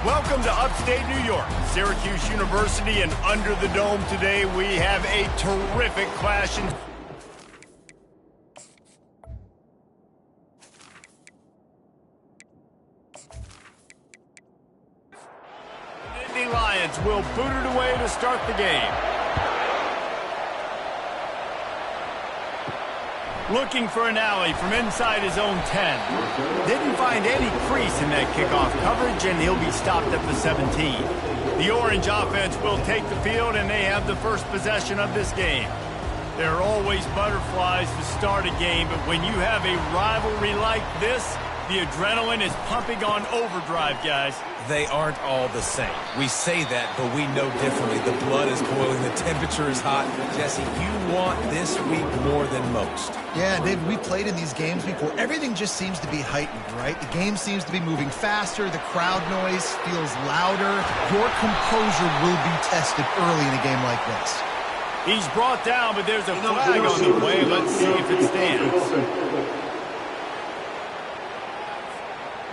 Welcome to upstate New York, Syracuse University, and under the dome today we have a terrific clash in... The Lions will boot it away to start the game. Looking for an alley from inside his own 10. Didn't find any crease in that kickoff coverage, and he'll be stopped at the 17. The Orange offense will take the field, and they have the first possession of this game. There are always butterflies to start a game, but when you have a rivalry like this, the adrenaline is pumping on overdrive, guys. They aren't all the same. We say that, but we know differently. The blood is boiling. The temperature is hot. Jesse, you want this week more than most. Yeah, David, we played in these games before. Everything just seems to be heightened, right? The game seems to be moving faster. The crowd noise feels louder. Your composure will be tested early in a game like this. He's brought down, but there's a flag on the way. Let's see if it stands.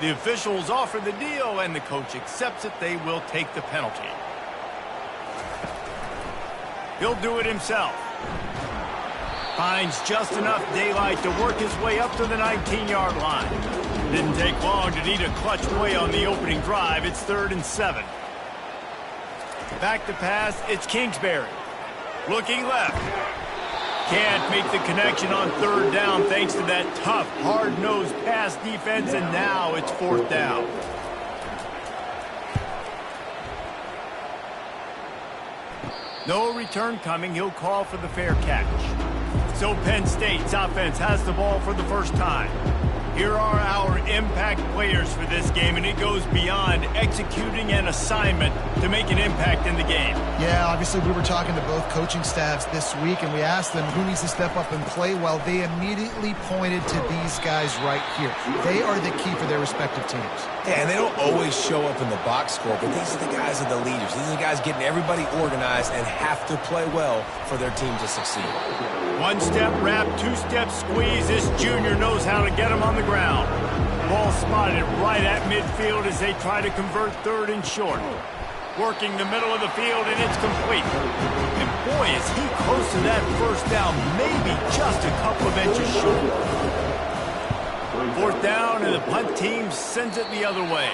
The officials offer the deal, and the coach accepts it. They will take the penalty. He'll do it himself. Finds just enough daylight to work his way up to the 19-yard line. Didn't take long to need a clutch play on the opening drive. It's 3rd and 7. Back to pass, it's Kingsbury. Looking left. Can't make the connection on 3rd down thanks to that tough, hard-nosed pass defense, and now it's 4th down. No return coming. He'll call for the fair catch. So Penn State's offense has the ball for the first time. Here are our impact players for this game, and it goes beyond executing an assignment to make an impact in the game. Yeah, obviously we were talking to both coaching staffs this week, and we asked them who needs to step up and play well. They immediately pointed to these guys right here. They are the key for their respective teams. Yeah, and they don't always show up in the box score, but these are the guys that are the leaders. These are the guys getting everybody organized and have to play well for their team to succeed. One-step wrap, two-step squeeze. This junior knows how to get him on the ground. Ball spotted right at midfield as they try to convert 3rd and short. Working the middle of the field, and it's complete. And boy, is he close to that first down, maybe just a couple of inches short. 4th down, and the punt team sends it the other way.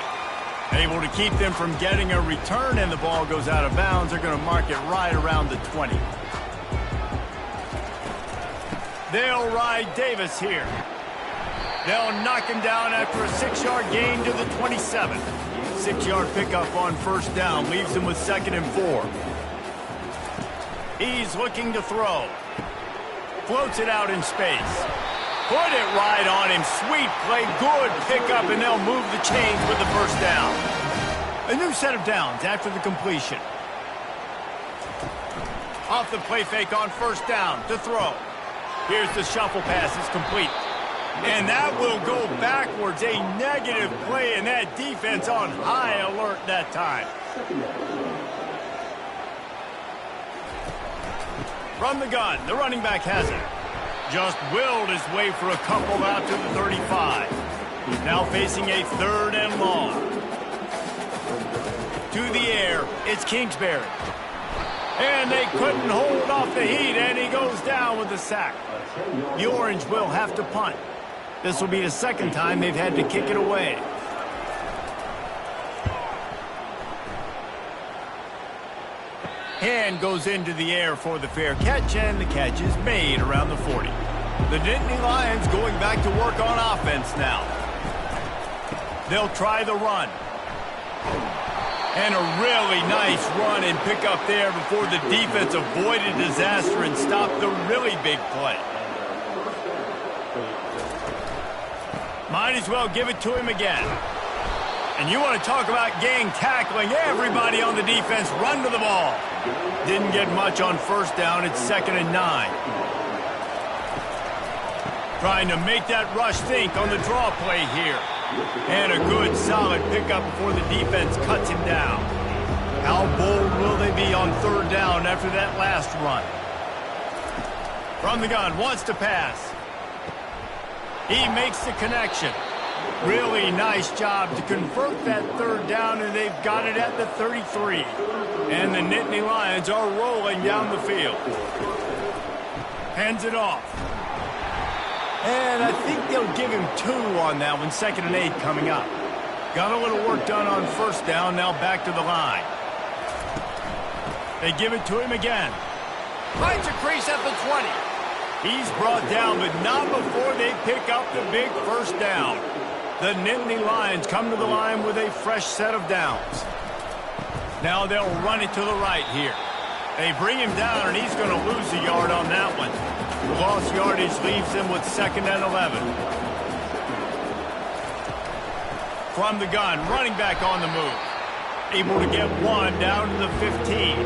Able to keep them from getting a return, and the ball goes out of bounds. They're going to mark it right around the 20. They'll ride Davis here. They'll knock him down after a 6-yard gain to the 27. 6-yard pickup on 1st down leaves him with 2nd and 4. He's looking to throw. Floats it out in space. Put it right on him. Sweet play. Good pickup, and they'll move the chains with the 1st down. A new set of downs after the completion. Off the play fake on 1st down to throw. Here's the shuffle pass. It's complete. And that will go backwards. A negative play, and that defense on high alert that time. From the gun, the running back has it. Just willed his way for a couple out to the 35. Now facing a 3rd and long. To the air, it's Kingsbury. And they couldn't hold off the heat, and he goes down with the sack. The Orange will have to punt. This will be the 2nd time they've had to kick it away. Hand goes into the air for the fair catch, and the catch is made around the 40. The Nittany Lions going back to work on offense now. They'll try the run. And a really nice run and pick up there before the defense avoided disaster and stopped the really big play. Might as well give it to him again. And you want to talk about gang tackling. Everybody on the defense run to the ball. Didn't get much on 1st down. It's 2nd and 9. Trying to make that rush think on the draw play here. And a good, solid pickup before the defense cuts him down. How bold will they be on 3rd down after that last run? From the gun, wants to pass. He makes the connection. Really nice job to convert that third down, and they've got it at the 33. And the Nittany Lions are rolling down the field. Hands it off. And I think they'll give him 2 on that one. 2nd and 8 coming up. Got a little work done on first down. Now back to the line. They give it to him again. Finds a crease at the 20. He's brought down, but not before they pick up the big first down. The Nittany Lions come to the line with a fresh set of downs. Now they'll run it to the right here. They bring him down, and he's going to lose a yard on that one. The lost yardage leaves them with 2nd and 11. From the gun, running back on the move. Able to get 1 down to the 15.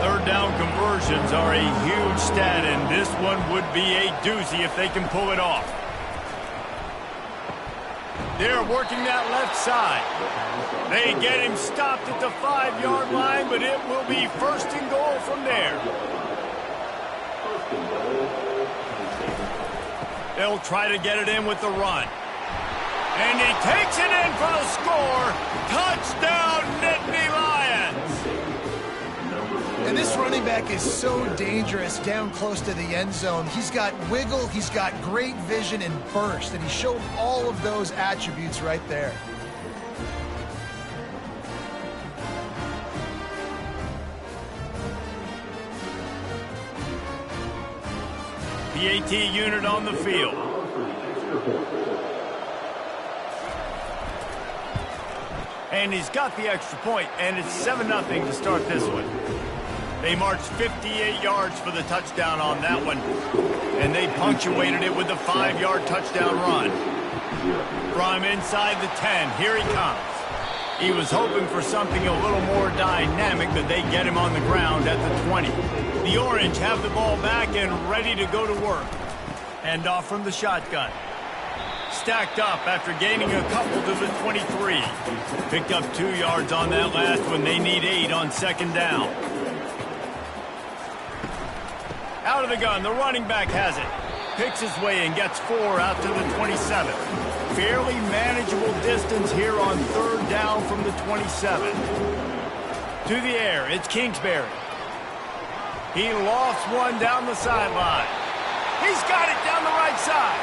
Third down conversions are a huge stat, and this one would be a doozy if they can pull it off. They're working that left side. They get him stopped at the 5-yard line, but it will be 1st and goal from there. They'll try to get it in with the run. And he takes it in for the score. Touchdown, Nittany Lions! And this running back is so dangerous down close to the end zone. He's got wiggle, he's got great vision and burst, and he showed all of those attributes right there. PAT unit on the field. And he's got the extra point, and it's 7-0 to start this one. They marched 58 yards for the touchdown on that one, and they punctuated it with a 5-yard touchdown run. From inside the 10, here he comes. He was hoping for something a little more dynamic, but they get him on the ground at the 20. The Orange have the ball back and ready to go to work. Hand off from the shotgun. Stacked up after gaining a couple to the 23. Picked up 2 yards on that last one. They need 8 on 2nd down. Out of the gun, the running back has it. Picks his way and gets 4 out to the 27. Fairly manageable distance here on 3rd down from the 27. To the air, it's Kingsbury. He lofts one down the sideline. He's got it down the right side.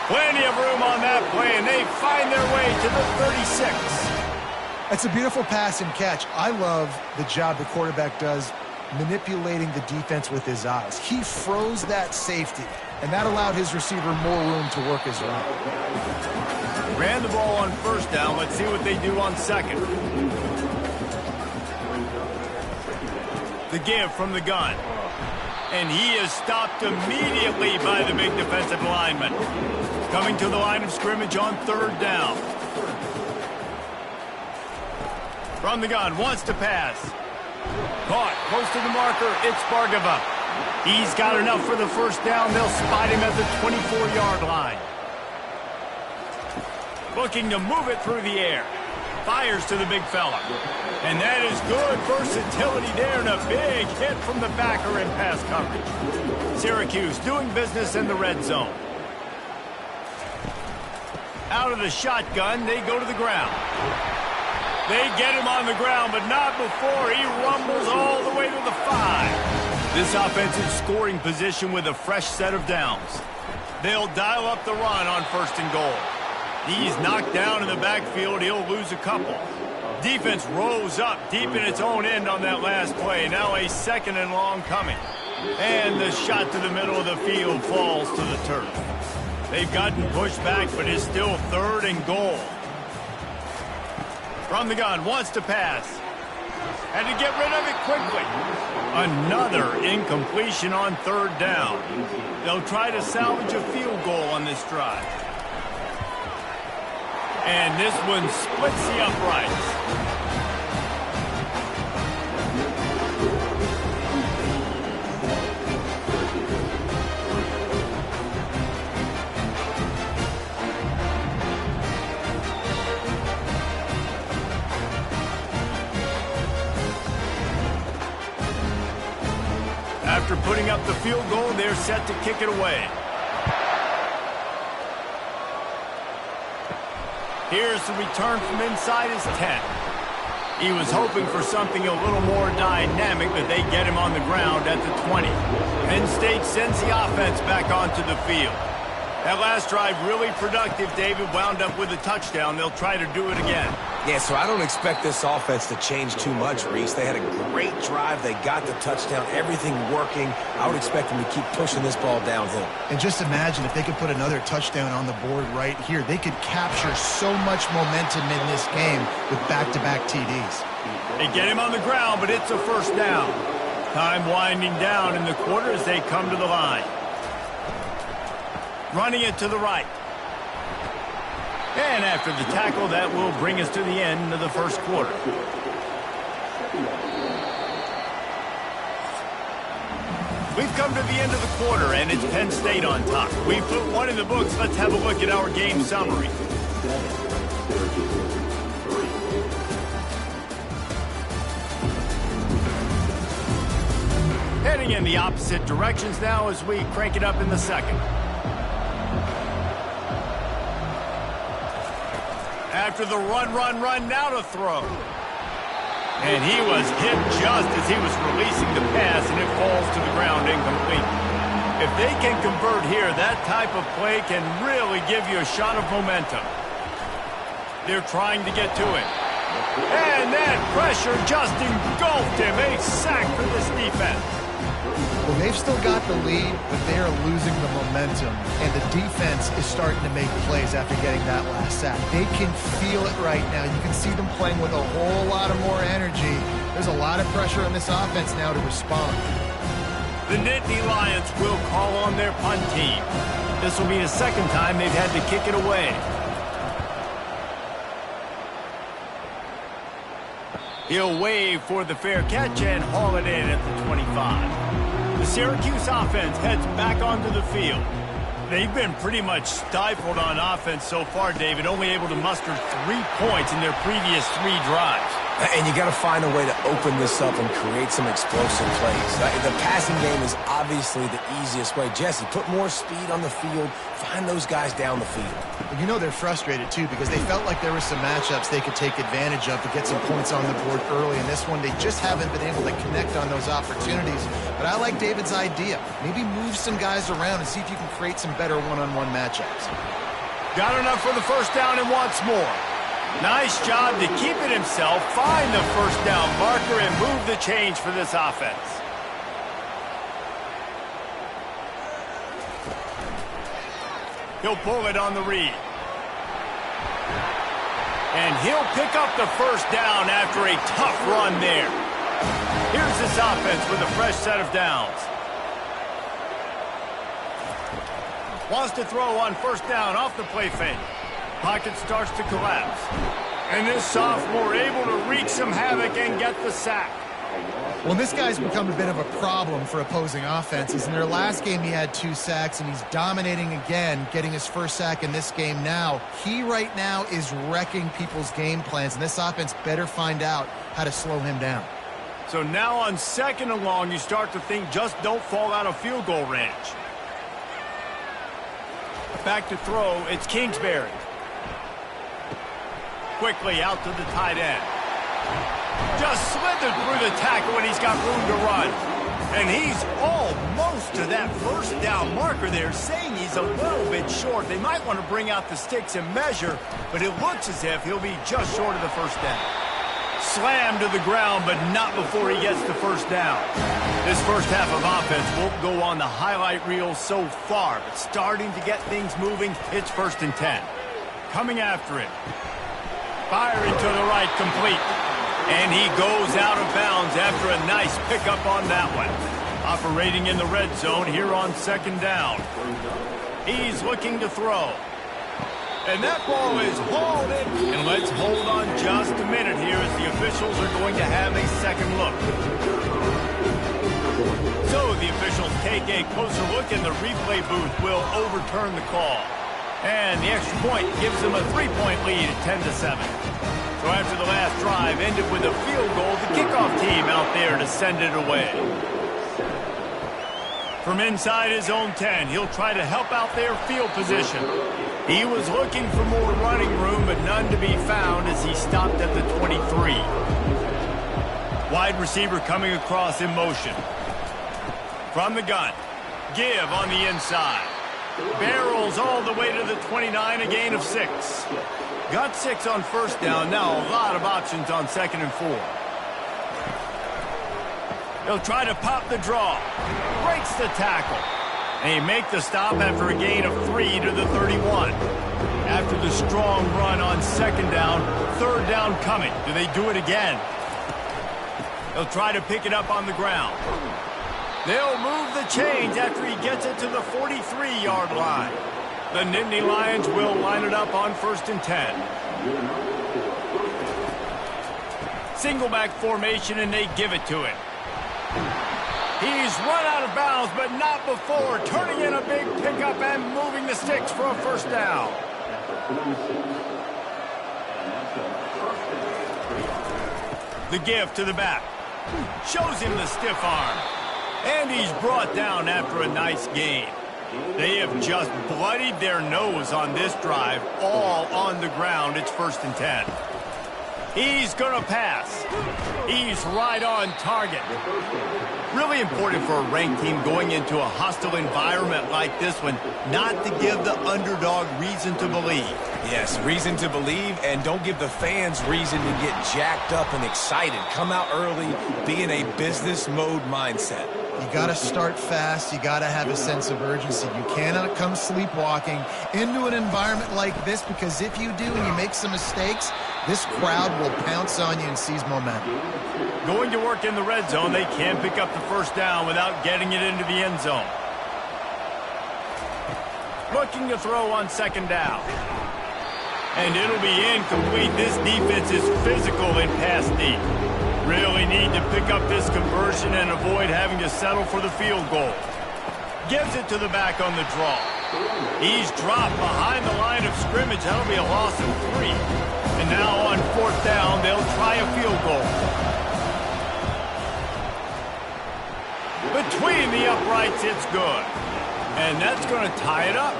Plenty of room on that play, and they find their way to the 36. It's a beautiful pass and catch. I love the job the quarterback does manipulating the defense with his eyes. He froze that safety, and that allowed his receiver more room to work his route. Ran the ball on 1st down. Let's see what they do on 2nd. The give from the gun. And he is stopped immediately by the big defensive lineman. Coming to the line of scrimmage on 3rd down. From the gun, wants to pass. Caught, close to the marker, it's Bargava. He's got enough for the 1st down. They'll spot him at the 24-yard line. Looking to move it through the air. Fires to the big fella. And that is good versatility there, and a big hit from the backer in pass coverage. Syracuse doing business in the red zone. Out of the shotgun, they go to the ground. They get him on the ground, but not before he rumbles all the way to the 5. This offensive scoring position with a fresh set of downs. They'll dial up the run on 1st and goal. He's knocked down in the backfield. He'll lose a couple. Defense rose up deep in its own end on that last play. Now a 2nd and long coming. And the shot to the middle of the field falls to the turf. They've gotten pushed back, but it's still 3rd and goal. From the gun, wants to pass. Had to get rid of it quickly. Another incompletion on 3rd down. They'll try to salvage a field goal on this drive. And this one splits the uprights. After putting up the field goal, they're set to kick it away. Here's the return from inside his 10. He was hoping for something a little more dynamic, but they get him on the ground at the 20. Penn State sends the offense back onto the field. That last drive really productive, David, wound up with a touchdown. They'll try to do it again. Yeah, so I don't expect this offense to change too much, Reese. They had a great drive. They got the touchdown, everything working. I would expect them to keep pushing this ball downhill. And just imagine if they could put another touchdown on the board right here. They could capture so much momentum in this game with back-to-back TDs. They get him on the ground, but it's a first down. Time winding down in the quarter as they come to the line. Running it to the right. And after the tackle, that will bring us to the end of the first quarter. We've come to the end of the quarter, and it's Penn State on top. We've put one in the books. Let's have a look at our game summary. Heading in the opposite directions now as we crank it up in the second. After the run, now to throw. And he was hit just as he was releasing the pass, and it falls to the ground incomplete. If they can convert here, that type of play can really give you a shot of momentum. They're trying to get to it. And that pressure just engulfed him. A sack for this defense. Well, they've still got the lead, but they are losing the momentum, and the defense is starting to make plays after getting that last sack. They can feel it right now. You can see them playing with a whole lot of more energy. There's a lot of pressure on this offense now to respond. The Nittany Lions will call on their punt team. This will be the second time they've had to kick it away. He'll wave for the fair catch and haul it in at the 25. The Syracuse offense heads back onto the field. They've been pretty much stifled on offense so far, David, only able to muster 3 points in their previous 3 drives. And you got to find a way to open this up and create some explosive plays. The passing game is obviously the easiest way. Jesse, put more speed on the field. Find those guys down the field. You know they're frustrated, too, because they felt like there were some matchups they could take advantage of to get some points on the board early. In this one, they just haven't been able to connect on those opportunities. But I like David's idea. Maybe move some guys around and see if you can create some better one-on-one matchups. Got enough for the first down and wants more. Nice job to keep it himself, find the first down marker, and move the change for this offense. He'll pull it on the read. And he'll pick up the first down after a tough run there. Here's this offense with a fresh set of downs. Wants to throw on first down off the play fake. Pocket starts to collapse. And this sophomore able to wreak some havoc and get the sack. Well, this guy's become a bit of a problem for opposing offenses. In their last game, he had 2 sacks, and he's dominating again, getting his first sack in this game now. He right now is wrecking people's game plans, and this offense better find out how to slow him down. So now on second and long, you start to think just don't fall out of field goal range. Back to throw, it's Kingsbury. Quickly out to the tight end. Just slithered through the tackle and he's got room to run. And he's almost to that first down marker there, saying he's a little bit short. They might want to bring out the sticks and measure, but it looks as if he'll be just short of the first down. Slammed to the ground, but not before he gets the first down. This first half of offense won't go on the highlight reel so far, but starting to get things moving, it's 1st and 10. Coming after it. Firing to the right, complete. And he goes out of bounds after a nice pickup on that one. Operating in the red zone here on 2nd down. He's looking to throw. And that ball is hauled in. And let's hold on just a minute here as the officials are going to have a second look. So the officials take a closer look and the replay booth will overturn the call. And the extra point gives them a 3-point lead at 10-7. So after the last drive ended with a field goal, the kickoff team out there to send it away. From inside his own 10, he'll try to help out their field position. He was looking for more running room, but none to be found as he stopped at the 23. Wide receiver coming across in motion. From the gun, give on the inside. Barrels all the way to the 29, a gain of 6. Got 6 on first down, now a lot of options on 2nd and 4. He'll try to pop the draw. Breaks the tackle. And he make the stop after a gain of 3 to the 31. After the strong run on 2nd down, 3rd down coming. Do they do it again? He'll try to pick it up on the ground. They'll move the chains after he gets it to the 43-yard line. The Nittany Lions will line it up on 1st and 10. Single back formation, and they give it to him. He's run out of bounds, but not before turning in a big pickup and moving the sticks for a 1st down. The give to the back. Shows him the stiff arm. And he's brought down after a nice gain. They have just bloodied their nose on this drive, all on the ground. It's 1st and 10. He's going to pass. He's right on target. Really important for a ranked team going into a hostile environment like this one, not to give the underdog reason to believe. Yes, reason to believe, and don't give the fans reason to get jacked up and excited. Come out early, be in a business mode mindset. You got to start fast. You got to have a sense of urgency. You cannot come sleepwalking into an environment like this, because if you do and you make some mistakes, this crowd will pounce on you and seize momentum. Going to work in the red zone, they can pick up the 1st down without getting it into the end zone. Looking to throw on 2nd down. And it'll be incomplete. This defense is physical in pass deep. Really need to pick up this conversion and avoid having to settle for the field goal. Gives it to the back on the draw. He's dropped behind the line of scrimmage. That'll be a loss of 3. And now on 4th down, they'll try a field goal. Between the uprights, it's good. And that's going to tie it up.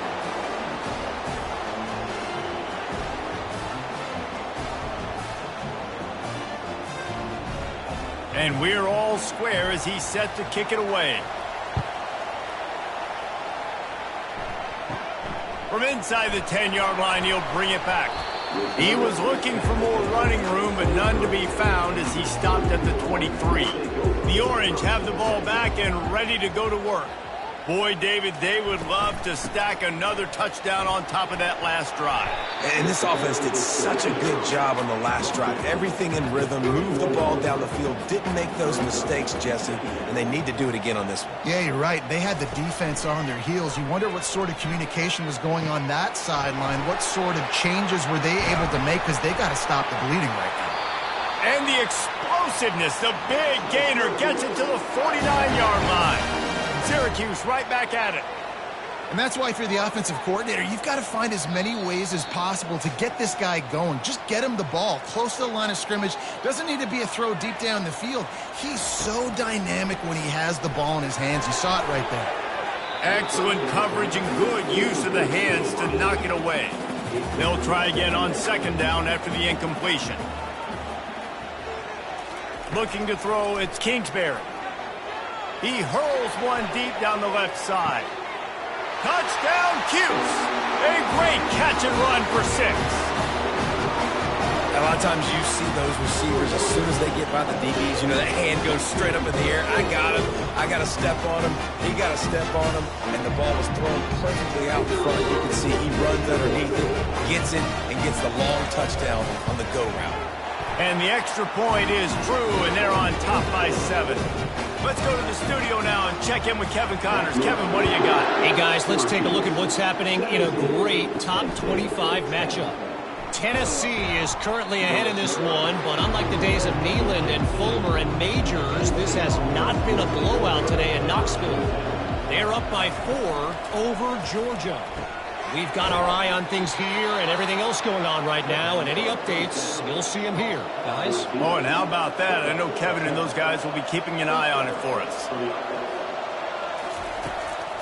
And we're all square as he's set to kick it away. From inside the 10-yard line, he'll bring it back. He was looking for more running room, but none to be found as he stopped at the 23. The Orange have the ball back and ready to go to work. Boy, David, they would love to stack another touchdown on top of that last drive. And this offense did such a good job on the last drive. Everything in rhythm, moved the ball down the field, didn't make those mistakes, Jesse, and they need to do it again on this one. Yeah, you're right. They had the defense on their heels. You wonder what sort of communication was going on that sideline. What sort of changes were they able to make, because they got to stop the bleeding right now. And the explosiveness, the big gainer gets it to the 49-yard line. Syracuse right back at it. And that's why if you're the offensive coordinator, you've got to find as many ways as possible to get this guy going. Just get him the ball close to the line of scrimmage. Doesn't need to be a throw deep down the field. He's so dynamic when he has the ball in his hands. You saw it right there. Excellent coverage and good use of the hands to knock it away. They'll try again on 2nd down after the incompletion. Looking to throw, it's Kingsbury. He hurls one deep down the left side. Touchdown, Cuse! A great catch and run for 6. A lot of times you see those receivers, as soon as they get by the DBs, you know, that hand goes straight up in the air. I got him. I got to step on him. He got to step on him. And the ball was thrown perfectly out in front. You can see he runs underneath it, gets it, and gets the long touchdown on the go route. And the extra point is true, and they're on top by 7. Let's go to the studio now and check in with Kevin Connors. Kevin, what do you got? Hey, guys, let's take a look at what's happening in a great top 25 matchup. Tennessee is currently ahead in this one, but unlike the days of Neyland and Fulmer and Majors, this has not been a blowout today in Knoxville. They're up by 4 over Georgia. We've got our eye on things here and everything else going on right now, and any updates, you'll see them here, guys. Oh, and how about that? I know Kevin and those guys will be keeping an eye on it for us.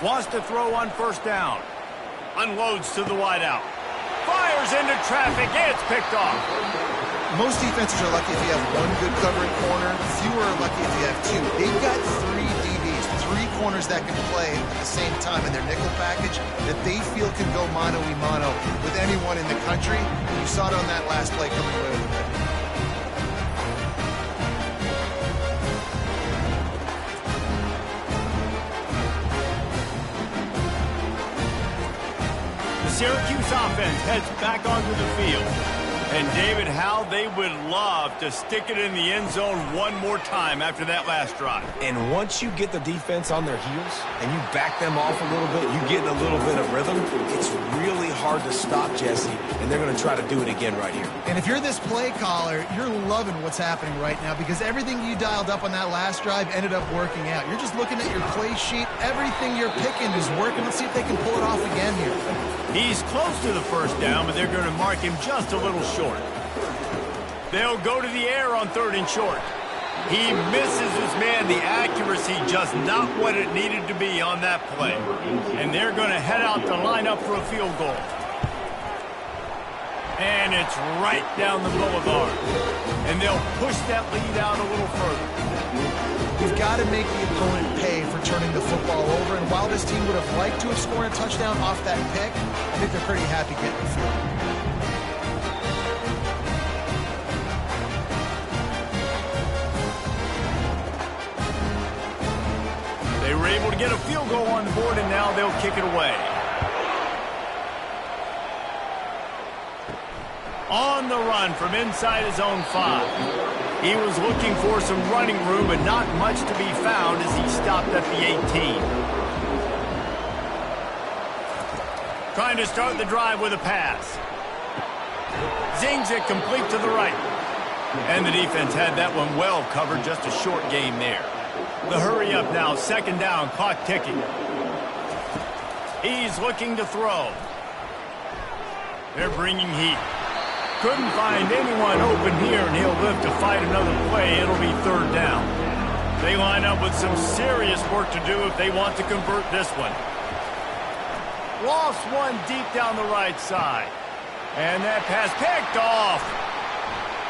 Wants to throw on first down. Unloads to the wideout. Fires into traffic. It's picked off. Most defenses are lucky if you have one good covering corner. Fewer are lucky if you have two. They've got three DBs, three corners that can play at the same time in their nickel package that they feel can go mano-a-mano with anyone in the country. You saw it on that last play coming away with it. Syracuse offense heads back onto the field. And David, how they would love to stick it in the end zone one more time after that last drive. And once you get the defense on their heels and you back them off a little bit, you get in a little bit of rhythm, it's really hard to stop, Jesse, and they're going to try to do it again right here. And if you're this play caller, you're loving what's happening right now because everything you dialed up on that last drive ended up working out. You're just looking at your play sheet. Everything you're picking is working. Let's see if they can pull it off again here. He's close to the first down, but they're going to mark him just a little short. They'll go to the air on 3rd and short. He misses his man. The accuracy just not what it needed to be on that play. And they're going to head out to line up for a field goal. And it's right down the boulevard. And they'll push that lead out a little further. You've got to make the opponent pay for turning the football over. And while this team would have liked to have scored a touchdown off that pick, I think they're pretty happy getting the field. They were able to get a field goal on the board, and now they'll kick it away. On the run from inside his own 5. He was looking for some running room, but not much to be found as he stopped at the 18. Trying to start the drive with a pass. Zings it complete to the right. And the defense had that one well covered, just a short game there. The hurry up now, 2nd down, clock ticking. He's looking to throw. They're bringing heat. Couldn't find anyone open here, and he'll live to fight another play. It'll be 3rd down. They line up with some serious work to do if they want to convert this one. Lost one deep down the right side. And that pass picked off.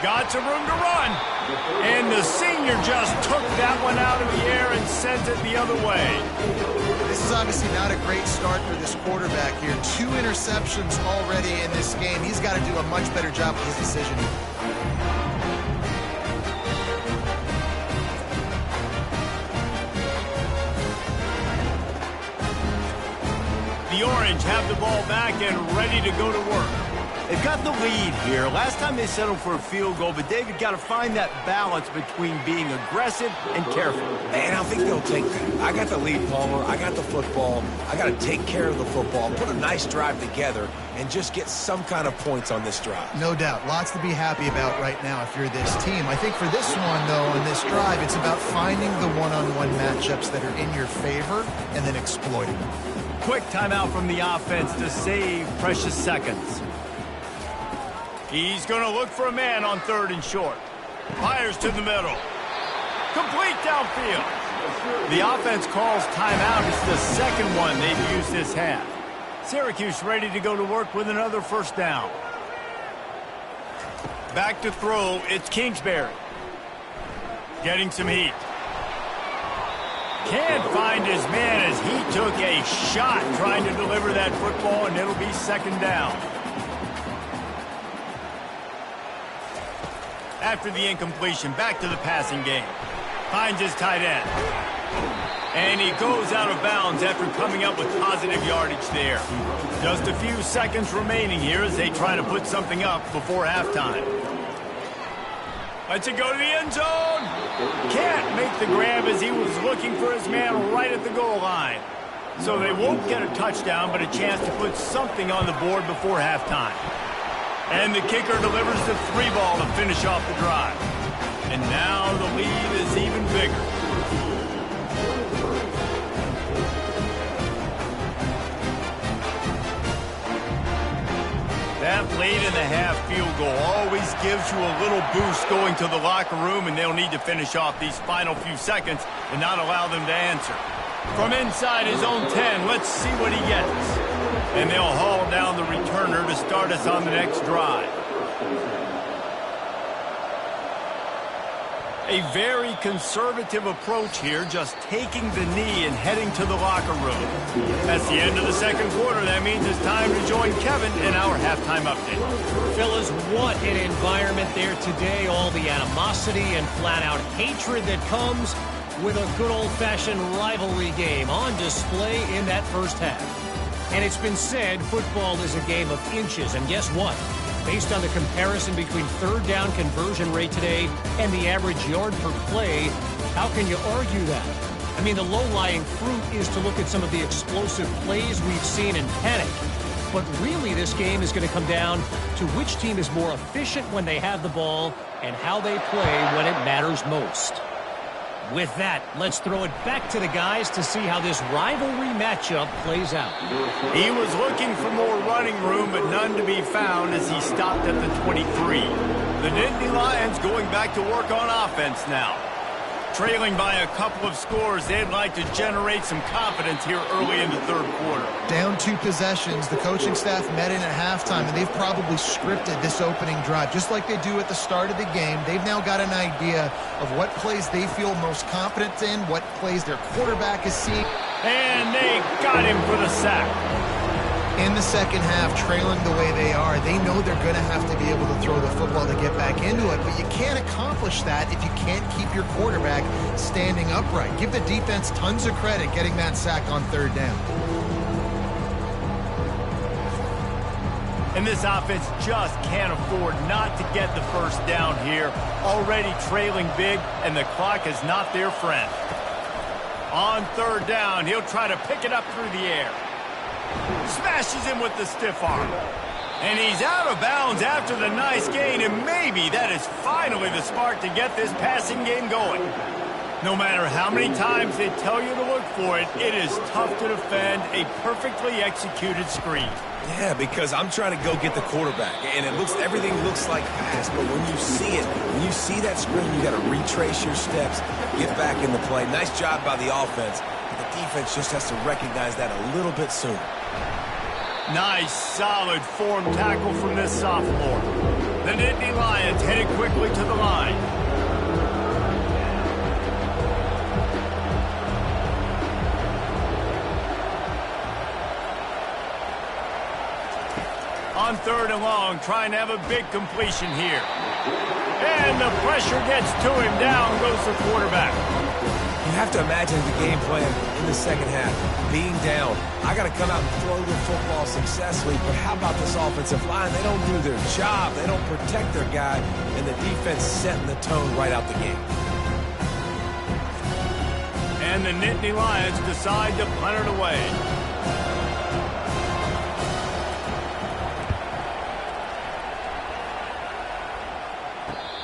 Got some room to run. And the senior just took that one out of the air and sent it the other way. This is obviously not a great start for this quarterback here. 2 interceptions already in this game. He's got to do a much better job with his decision. The Orange have the ball back and ready to go to work. They've got the lead here. Last time they settled for a field goal, but David got to find that balance between being aggressive and careful. And I think they'll take that. I got the lead, Palmer. I got the football. I got to take care of the football, put a nice drive together, and just get some kind of points on this drive. No doubt. Lots to be happy about right now if you're this team. I think for this one, though, on this drive, it's about finding the one-on-one matchups that are in your favor and then exploiting them. Quick timeout from the offense to save precious seconds. He's going to look for a man on 3rd and short. Fires to the middle. Complete downfield. The offense calls timeout. It's the second one they've used this half. Syracuse ready to go to work with another 1st down. Back to throw. It's Kingsbury. Getting some heat. Can't find his man as he took a shot trying to deliver that football, and it'll be 2nd down. After the incompletion, back to the passing game. Finds his tight end. And he goes out of bounds after coming up with positive yardage there. Just a few seconds remaining here as they try to put something up before halftime. Lets it go to the end zone. Can't make the grab as he was looking for his man right at the goal line. So they won't get a touchdown, but a chance to put something on the board before halftime. And the kicker delivers the 3-ball to finish off the drive. And now the lead is even bigger. That late-in-the-half field goal always gives you a little boost going to the locker room, and they'll need to finish off these final few seconds and not allow them to answer. From inside his own 10, let's see what he gets. And they'll haul down the returner to start us on the next drive. A very conservative approach here, just taking the knee and heading to the locker room. That's the end of the second quarter. That means it's time to join Kevin in our halftime update. Fellas, what an environment there today. All the animosity and flat-out hatred that comes with a good old-fashioned rivalry game on display in that first half. And it's been said football is a game of inches. And guess what? Based on the comparison between third down conversion rate today and the average yard per play, how can you argue that? I mean, the low-lying fruit is to look at some of the explosive plays we've seen in panic. But really, this game is going to come down to which team is more efficient when they have the ball and how they play when it matters most. With that, let's throw it back to the guys to see how this rivalry matchup plays out. He was looking for more running room, but none to be found as he stopped at the 23. The Nittany Lions going back to work on offense now. Trailing by a couple of scores, they'd like to generate some confidence here early in the third quarter. Down 2 possessions, the coaching staff met in at halftime, and they've probably scripted this opening drive. Just like they do at the start of the game, they've now got an idea of what plays they feel most confident in, what plays their quarterback is seeing. And they got him for the sack. In the second half, trailing the way they are, they know they're going to have to be able to throw the football to get back into it, but you can't accomplish that if you can't keep your quarterback standing upright. Give the defense tons of credit getting that sack on third down. And this offense just can't afford not to get the first down here. Already trailing big, and the clock is not their friend. On third down, he'll try to pick it up through the air. Smashes him with the stiff arm. And he's out of bounds after the nice gain, and maybe that is finally the spark to get this passing game going. No matter how many times they tell you to look for it, it is tough to defend a perfectly executed screen. Yeah, because I'm trying to go get the quarterback, and everything looks like pass, but when you see that screen, you got to retrace your steps, get back in the play. Nice job by the offense. The defense just has to recognize that a little bit sooner. Nice, solid form tackle from this sophomore. The Nittany Lions headed quickly to the line. On third and long, trying to have a big completion here. And the pressure gets to him. Down goes the quarterback. You have to imagine the game plan in the second half. Being down, I got to come out and throw the football successfully, but how about this offensive line? They don't do their job. They don't protect their guy, and the defense setting the tone right out the gate. And the Nittany Lions decide to punt it away.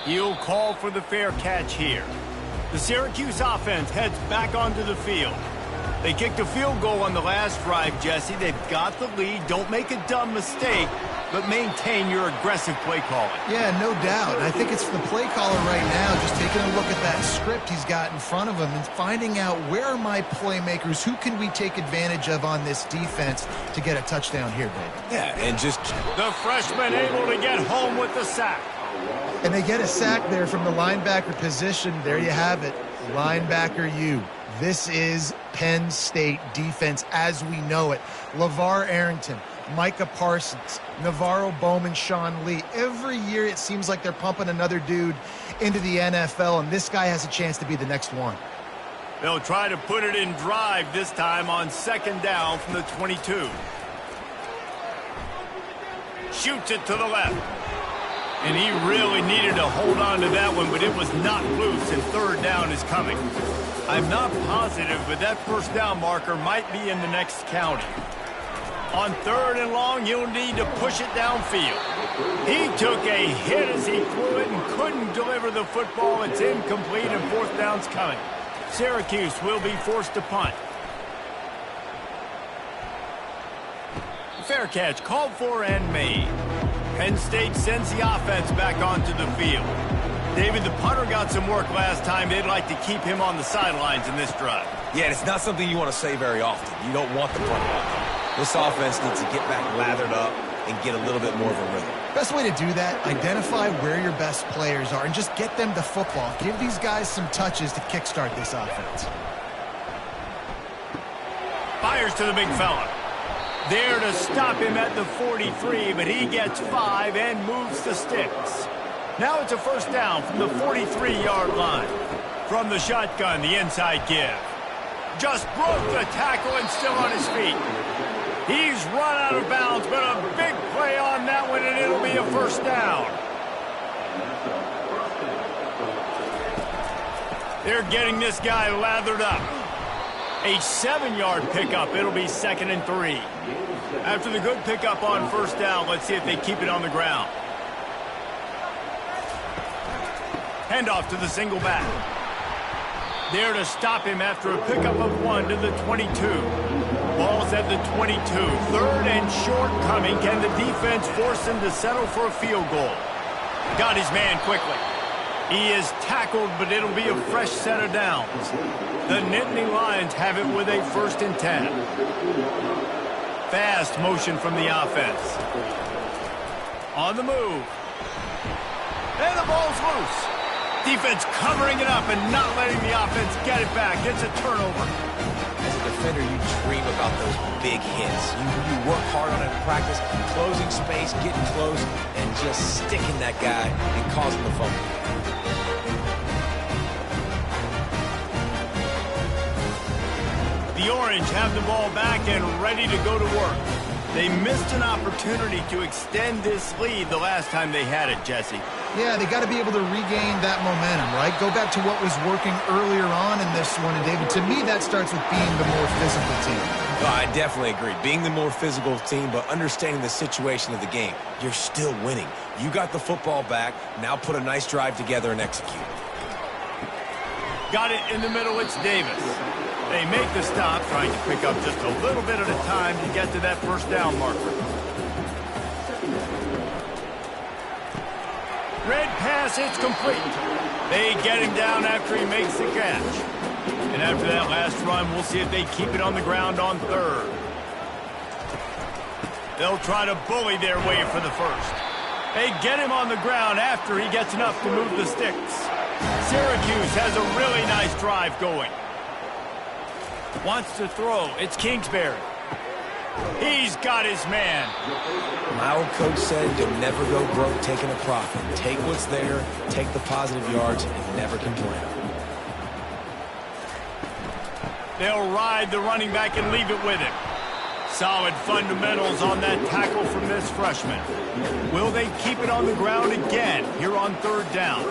He'll call for the fair catch here. The Syracuse offense heads back onto the field. They kicked a field goal on the last drive, Jesse. They've got the lead. Don't make a dumb mistake, but maintain your aggressive play calling. Yeah, no doubt. I think it's the play caller right now just taking a look at that script he's got in front of him and finding out where are my playmakers, who can we take advantage of on this defense to get a touchdown here, babe. Yeah, and just... The freshman able to get home with the sack. And they get a sack there from the linebacker position. There you have it. Linebacker U. This is Penn State defense as we know it. LeVar Arrington, Micah Parsons, Navarro Bowman, Sean Lee. Every year it seems like they're pumping another dude into the NFL, and this guy has a chance to be the next one. They'll try to put it in drive this time on second down from the 22. Shoots it to the left. And he really needed to hold on to that one, but it was not loose, and third down is coming. I'm not positive, but that first down marker might be in the next county. On third and long, you'll need to push it downfield. He took a hit as he threw it and couldn't deliver the football. It's incomplete, and fourth down's coming. Syracuse will be forced to punt. Fair catch called for and made. Penn State sends the offense back onto the field. David, the punter got some work last time. They'd like to keep him on the sidelines in this drive. Yeah, and it's not something you want to say very often. You don't want the punt ball. This offense needs to get back lathered up and get a little bit more of a rhythm. Best way to do that, identify where your best players are and just get them the football. Give these guys some touches to kickstart this offense. Fires to the big fella. There to stop him at the 43, but he gets 5 and moves the sticks. Now it's a first down from the 43-yard line. From the shotgun, the inside give. Just broke the tackle and still on his feet. He's run out of bounds, but a big play on that one, and it'll be a first down. They're getting this guy lathered up. A 7-yard pickup. It'll be 2nd and 3. After the good pickup on first down, let's see if they keep it on the ground. Handoff to the single back. There to stop him after a pickup of 1 to the 22. Ball's at the 22. 3rd and short coming. Can the defense force him to settle for a field goal? Got his man quickly. He is tackled, but it'll be a fresh set of downs. The Nittany Lions have it with a 1st and 10. Fast motion from the offense. On the move. And the ball's loose. Defense covering it up and not letting the offense get it back. It's a turnover. As a defender, you dream about those big hits. You work hard on it in practice, closing space, getting close, and just sticking that guy and causing the fumble. The Orange have the ball back and ready to go to work. They missed an opportunity to extend this lead the last time they had it, Jesse. Yeah, they got to be able to regain that momentum, right? Go back to what was working earlier on in this one. And, David, to me, that starts with being the more physical team. Oh, I definitely agree. Being the more physical team, but understanding the situation of the game. You're still winning. You got the football back. Now put a nice drive together and execute. Got it in the middle. It's Davis. They make the stop, trying to pick up just a little bit at a time to get to that first down marker. Red pass, it's complete. They get him down after he makes the catch. And after that last run, we'll see if they keep it on the ground on 3rd. They'll try to bully their way for the first. They get him on the ground after he gets enough to move the sticks. Syracuse has a really nice drive going. Wants to throw. It's Kingsbury. He's got his man. My old coach said you'll never go broke taking a profit. Take what's there, take the positive yards, and never complain. They'll ride the running back and leave it with him. Solid fundamentals on that tackle from this freshman. Will they keep it on the ground again here on 3rd down?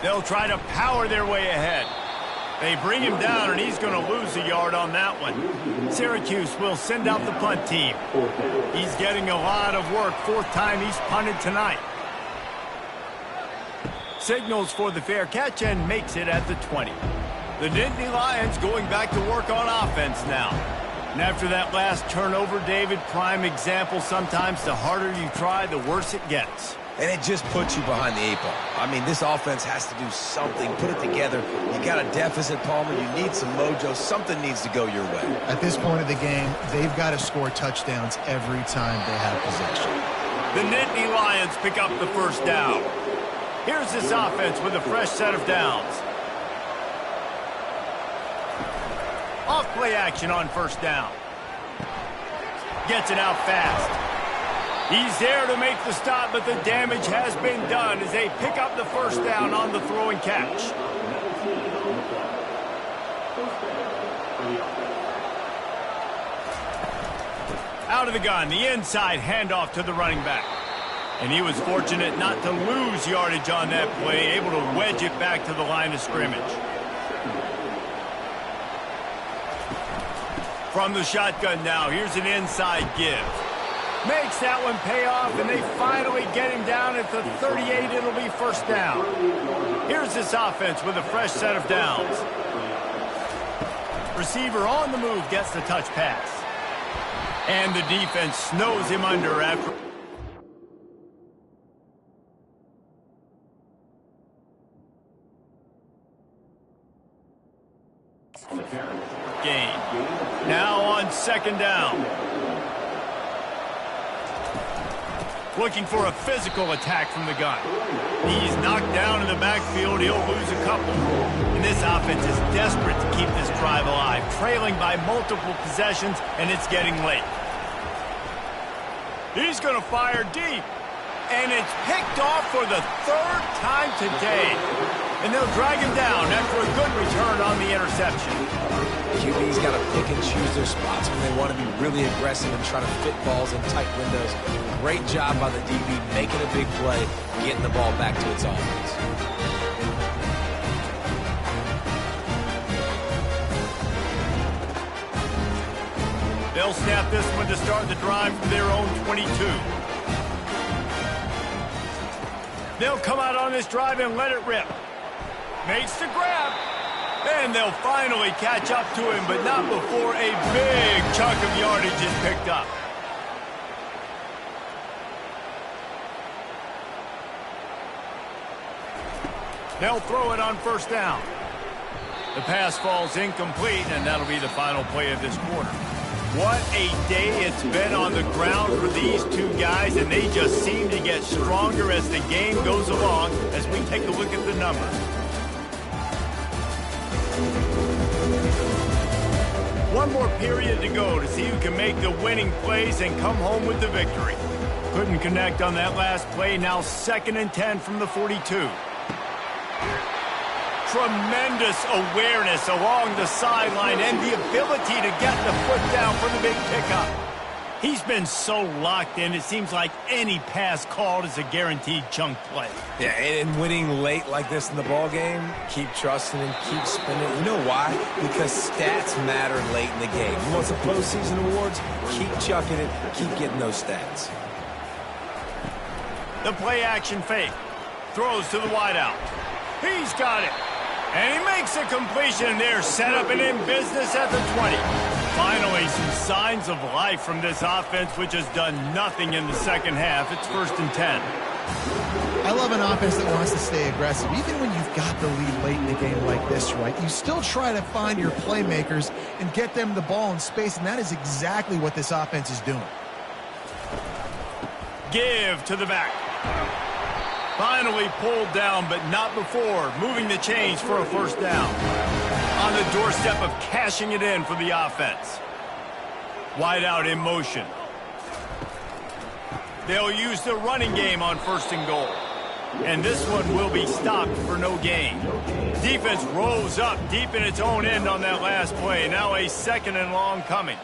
They'll try to power their way ahead. They bring him down, and he's going to lose a yard on that one. Syracuse will send out the punt team. He's getting a lot of work. 4th time he's punted tonight. Signals for the fair catch and makes it at the 20. The Nittany Lions going back to work on offense now. And after that last turnover, David, prime example, sometimes the harder you try, the worse it gets. And it just puts you behind the 8 ball. I mean, this offense has to do something, put it together. You got a deficit, Palmer. You need some mojo. Something needs to go your way. At this point of the game, they've got to score touchdowns every time they have possession. The Nittany Lions pick up the first down. Here's this offense with a fresh set of downs. Off play action on first down. Gets it out fast. He's there to make the stop, but the damage has been done as they pick up the first down on the throw and catch. Out of the gun, the inside handoff to the running back. And he was fortunate not to lose yardage on that play, able to wedge it back to the line of scrimmage. From the shotgun now, here's an inside give. Makes that one pay off, and they finally get him down at the 38. It'll be first down. Here's this offense with a fresh set of downs. Receiver on the move gets the touch pass. And the defense snows him under after... second down. Looking for a physical attack from the gun. He's knocked down in the backfield. He'll lose a couple. And this offense is desperate to keep this drive alive, trailing by multiple possessions, and it's getting late. He's going to fire deep. And it's picked off for the third time today. And they'll drag him down after a good return on the interception. QB's got to pick and choose their spots when they want to be really aggressive and try to fit balls in tight windows. Great job by the DB making a big play, getting the ball back to its offense. They'll snap this one to start the drive from their own 22. They'll come out on this drive and let it rip. Makes the grab. And they'll finally catch up to him, but not before a big chunk of yardage is picked up. They'll throw it on first down. The pass falls incomplete, and that'll be the final play of this quarter. What a day it's been on the ground for these two guys, and they just seem to get stronger as the game goes along as we take a look at the numbers. One more period to go to see who can make the winning plays and come home with the victory. Couldn't connect on that last play. Now 2nd and 10 from the 42. Tremendous awareness along the sideline and the ability to get the foot down for the big pickup. He's been so locked in, it seems like any pass called is a guaranteed chunk play. Yeah, and winning late like this in the ball game, keep trusting and keep spinning. You know why? Because stats matter late in the game. You want some postseason awards? Keep chucking it, keep getting those stats. The play action fake. Throws to the wideout. He's got it. And he makes a completion there, set up and in business at the 20. Finally, some signs of life from this offense, which has done nothing in the second half. It's 1st and 10. I love an offense that wants to stay aggressive. Even when you've got the lead late in a game like this, right, you still try to find your playmakers and get them the ball in space, and that is exactly what this offense is doing. Give to the back. Finally pulled down, but not before moving the chains for a first down. On the doorstep of cashing it in for the offense. Wide out in motion. They'll use the running game on 1st and goal. And this one will be stopped for no gain. Defense rolls up deep in its own end on that last play. Now a 2nd and long coming.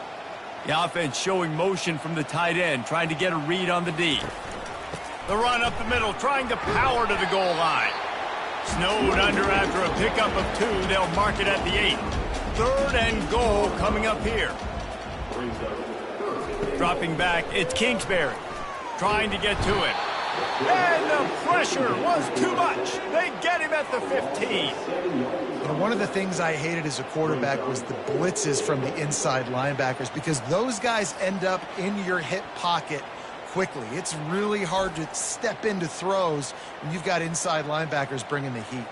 The offense showing motion from the tight end, trying to get a read on the D. The run up the middle, trying to power to the goal line. Snowed under after a pickup of 2. They'll mark it at the 8. 3rd and goal coming up here. Dropping back, it's Kingsbury. Trying to get to it. And the pressure was too much. They get him at the 15. One of the things I hated as a quarterback was the blitzes from the inside linebackers, because those guys end up in your hip pocket quickly. It's really hard to step into throws when you've got inside linebackers bringing the heat.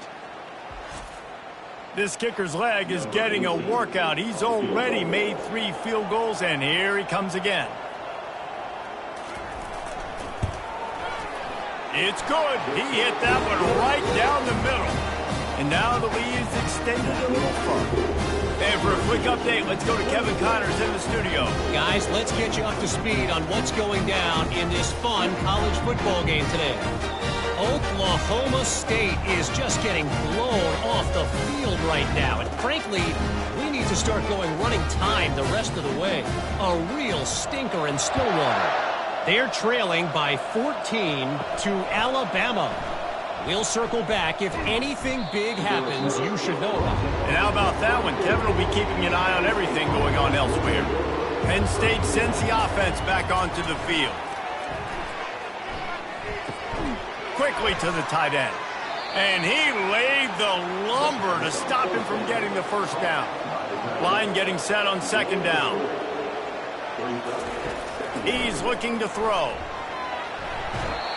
This kicker's leg is getting a workout. He's already made 3 field goals, and here he comes again. It's good. He hit that one right down the middle. And now the lead is extended a little further. And for a quick update, let's go to Kevin Connors in the studio. Guys, let's get you up to speed on what's going down in this fun college football game today. Oklahoma State is just getting blown off the field right now. And frankly, we need to start going running time the rest of the way. A real stinker in Stillwater. They're trailing by 14 to Alabama. We'll circle back. If anything big happens, you should know about it. And how about that one? Kevin will be keeping an eye on everything going on elsewhere. Penn State sends the offense back onto the field. Quickly to the tight end. And he laid the lumber to stop him from getting the first down. Line getting set on 2nd down. He's looking to throw.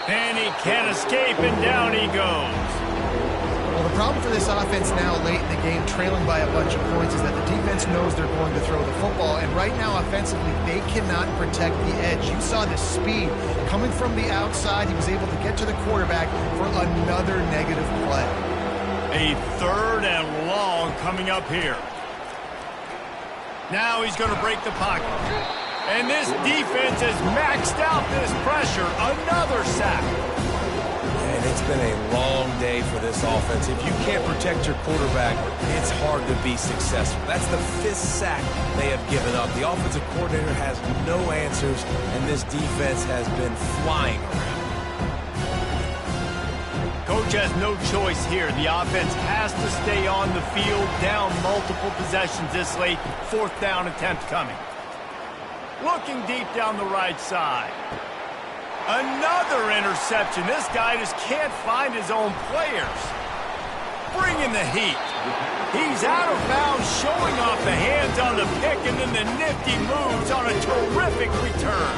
And he can't escape, and down he goes. Well, the problem for this offense now late in the game, trailing by a bunch of points, is that the defense knows they're going to throw the football. And right now, offensively, they cannot protect the edge. You saw the speed coming from the outside. He was able to get to the quarterback for another negative play. A 3rd and long coming up here. Now he's going to break the pocket. And this defense has maxed out this pressure. Another sack. And it's been a long day for this offense. If you can't protect your quarterback, it's hard to be successful. That's the 5th sack they have given up. The offensive coordinator has no answers, and this defense has been flying around. Coach has no choice here. The offense has to stay on the field, down multiple possessions this late. 4th down attempt coming. Looking deep down the right side. Another interception. This guy just can't find his own players. Bringing the heat. He's out of bounds, showing off the hands on the pick, and then the nifty moves on a terrific return.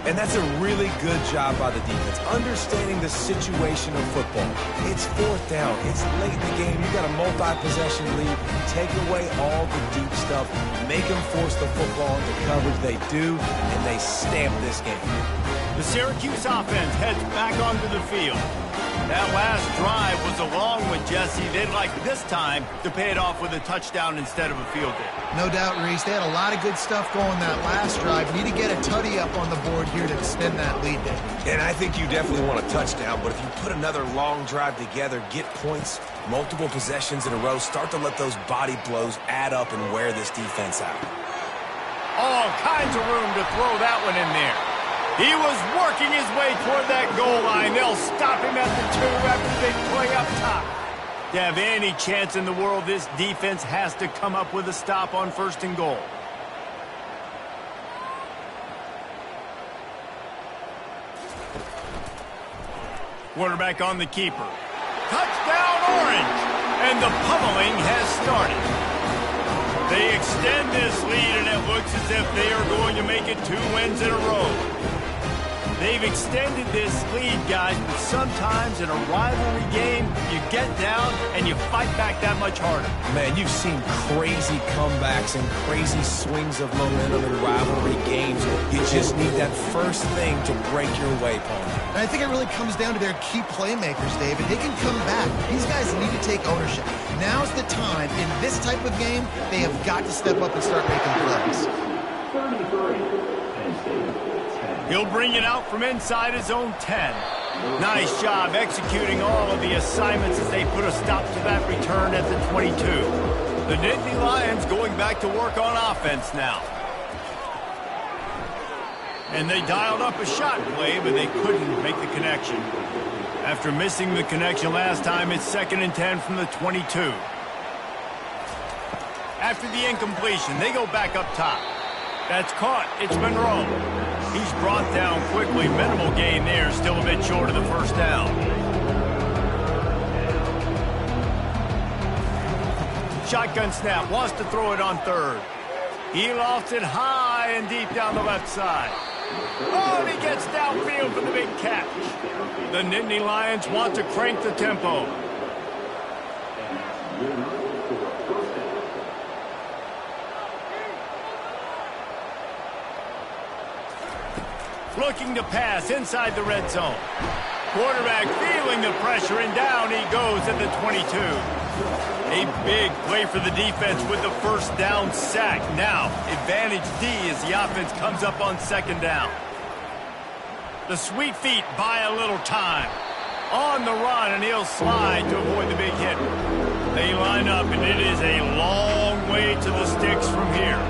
And that's a really good job by the defense, understanding the situation of football. It's 4th down. It's late in the game. You got a multi-possession lead. Take away all the deep stuff. Make them force the football into coverage. They do, and they stamp this game. The Syracuse offense heads back onto the field. That last drive was a long one, Jesse. They'd like this time to pay it off with a touchdown instead of a field goal. No doubt, Reese. They had a lot of good stuff going that last drive. Need to get a tutty up on the board here to extend that lead, Dave. And I think you definitely want a touchdown, but if you put another long drive together, get points, multiple possessions in a row, start to let those body blows add up and wear this defense out. All kinds of room to throw that one in there. He was working his way toward that goal line. They'll stop him at the 2 after the big play up top. To have any chance in the world, this defense has to come up with a stop on 1st and goal. Quarterback on the keeper. Touchdown, Orange! And the pummeling has started. They extend this lead, and it looks as if they are going to make it 2 wins in a row. They've extended this lead, guys, but sometimes in a rivalry game, you get down and you fight back that much harder. Man, you've seen crazy comebacks and crazy swings of momentum in rivalry games. You just need that first thing to break your way, Paul. And I think it really comes down to their key playmakers, David. They can come back. These guys need to take ownership. Now's the time. In this type of game, they have got to step up and start making plays. He'll bring it out from inside his own 10. Nice job executing all of the assignments as they put a stop to that return at the 22. The Nittany Lions going back to work on offense now. And they dialed up a shot play, but they couldn't make the connection. After missing the connection last time, it's 2nd and 10 from the 22. After the incompletion, they go back up top. That's caught. It's Monroe. He's brought down quickly. Minimal gain there. Still a bit short of the 1st down. Shotgun snap. Wants to throw it on 3rd. He lofts it high and deep down the left side. Oh, and he gets downfield for the big catch. The Nittany Lions want to crank the tempo. Looking to pass inside the red zone. Quarterback feeling the pressure, and down he goes at the 22. A big play for the defense with the 1st down sack. Now, advantage D as the offense comes up on 2nd down. The sweet feet buy a little time. On the run, and he'll slide to avoid the big hit. They line up, and it is a long way to the sticks from here.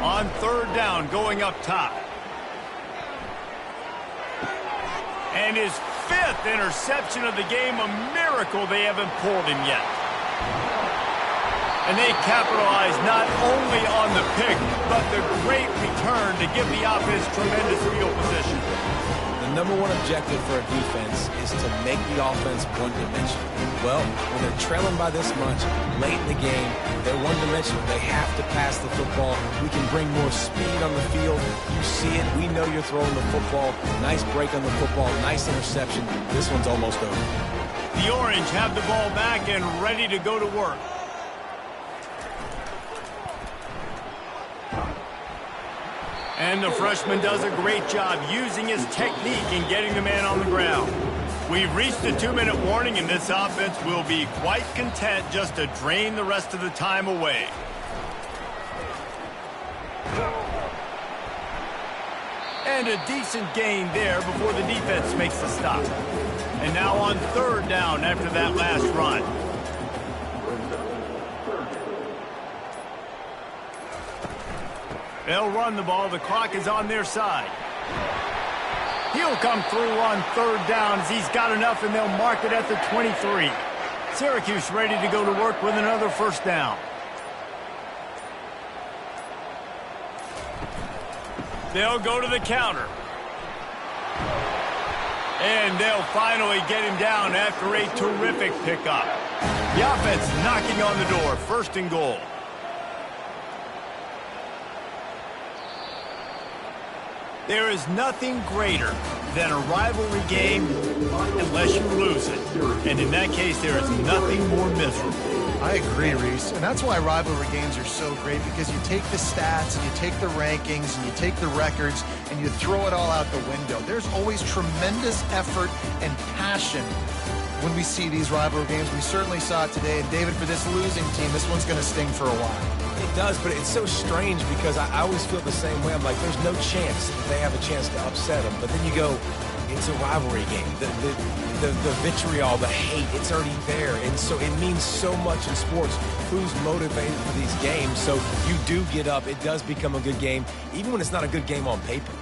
On 3rd down, going up top. And his 5th interception of the game, a miracle they haven't pulled him yet. And they capitalize not only on the pick, but the great return to give the offense tremendous field position. The number one objective for a defense is to make the offense one-dimensional. Well, when they're trailing by this much, late in the game, they're one-dimensional. They have to pass the football. We can bring more speed on the field. You see it. We know you're throwing the football. Nice break on the football. Nice interception. This one's almost over. The Orange have the ball back and ready to go to work. And the freshman does a great job using his technique and getting the man on the ground. We've reached the 2-minute warning, and this offense will be quite content just to drain the rest of the time away. And a decent gain there before the defense makes the stop. And now on 3rd down after that last run. They'll run the ball. The clock is on their side. He'll come through on 3rd down as he's got enough, and they'll mark it at the 23. Syracuse ready to go to work with another 1st down. They'll go to the counter. And they'll finally get him down after a terrific pickup. The offense knocking on the door. 1st and goal. There is nothing greater than a rivalry game unless you lose it. And in that case, there is nothing more miserable. I agree, Reese. And that's why rivalry games are so great, because you take the stats, and you take the rankings, and you take the records, and you throw it all out the window. There's always tremendous effort and passion when we see these rivalry games. We certainly saw it today. And, David, for this losing team, this one's going to sting for a while. It does, but it's so strange because I always feel the same way. I'm like, there's no chance that they have a chance to upset them. But then you go, it's a rivalry game. The vitriol, the hate, it's already there. And so it means so much in sports. Who's motivated for these games? So you do get up. It does become a good game, even when it's not a good game on paper.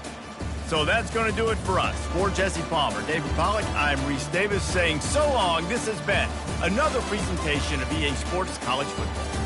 So that's going to do it for us. For Jesse Palmer, David Pollack, I'm Reese Davis saying so long. This has been another presentation of EA Sports College Football.